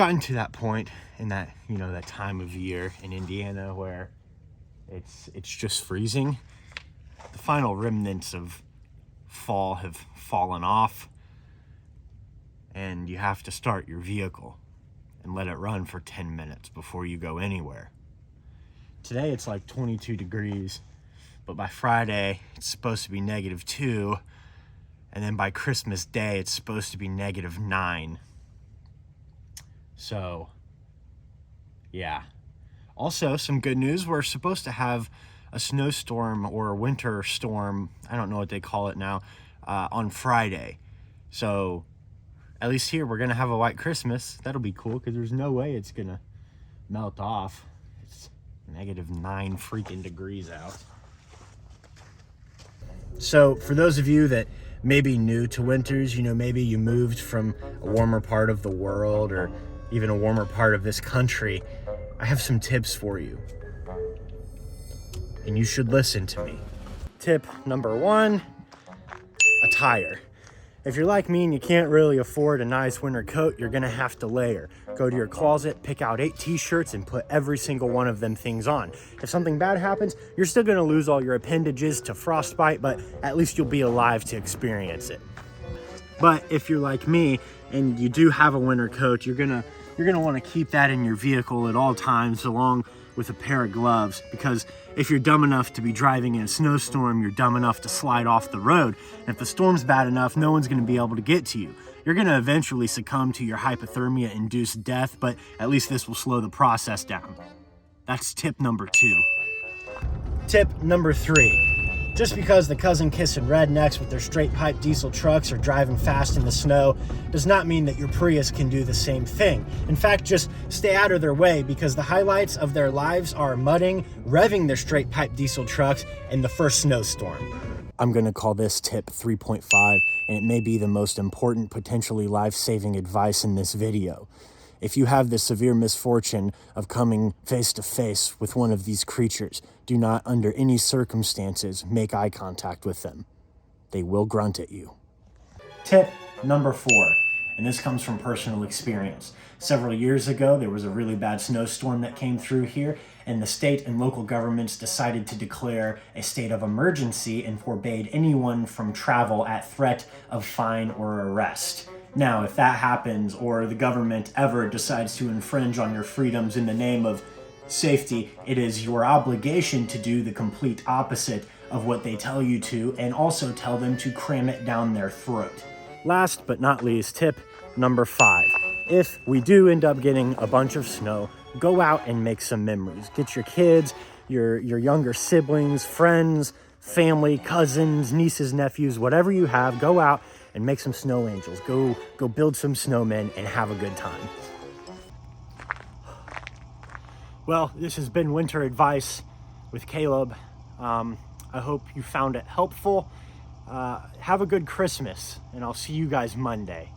gotten to that point in that, that time of year in Indiana where it's just freezing. The final remnants of fall have fallen off, and you have to start your vehicle and let it run for 10 minutes before you go anywhere. Today it's like 22 degrees, but by Friday it's supposed to be -2, and then by Christmas Day it's supposed to be -9. So, yeah. Also, some good news, we're supposed to have a snowstorm or a winter storm, I don't know what they call it now, on Friday. So, at least here, we're going to have a white Christmas. That'll be cool, because there's no way it's going to melt off. It's -9 freaking degrees out. So, for those of you that may be new to winters, maybe you moved from a warmer part of the world or even a warmer part of this country, I have some tips for you. And you should listen to me. Tip number 1, attire. If you're like me and you can't really afford a nice winter coat, you're gonna have to layer. Go to your closet, pick out 8 t-shirts, and put every single one of them things on. If something bad happens, you're still gonna lose all your appendages to frostbite, but at least you'll be alive to experience it. But if you're like me and you do have a winter coat, you're gonna want to keep that in your vehicle at all times, along with a pair of gloves, because if you're dumb enough to be driving in a snowstorm, you're dumb enough to slide off the road. And if the storm's bad enough, no one's going to be able to get to you. You're going to eventually succumb to your hypothermia-induced death, but at least this will slow the process down. That's tip number 2. Tip number 3. Just because the cousin-kissing rednecks with their straight-pipe diesel trucks are driving fast in the snow does not mean that your Prius can do the same thing. In fact, just stay out of their way, because the highlights of their lives are mudding, revving their straight-pipe diesel trucks in the first snowstorm. I'm going to call this tip 3.5, and it may be the most important, potentially life-saving advice in this video. If you have the severe misfortune of coming face to face with one of these creatures, do not, under any circumstances, make eye contact with them. They will grunt at you. Tip number 4, and this comes from personal experience. Several years ago, there was a really bad snowstorm that came through here, and the state and local governments decided to declare a state of emergency and forbade anyone from travel at threat of fine or arrest. Now, if that happens, or the government ever decides to infringe on your freedoms in the name of safety, it is your obligation to do the complete opposite of what they tell you to, and also tell them to cram it down their throat. Last but not least, tip number 5. If we do end up getting a bunch of snow, go out and make some memories. Get your kids, your younger siblings, friends, family, cousins, nieces, nephews, whatever you have, go out and make some snow angels. Go build some snowmen and have a good time. Well, this has been Winter Advice with Caleb. I hope you found it helpful. Have a good Christmas, and I'll see you guys Monday.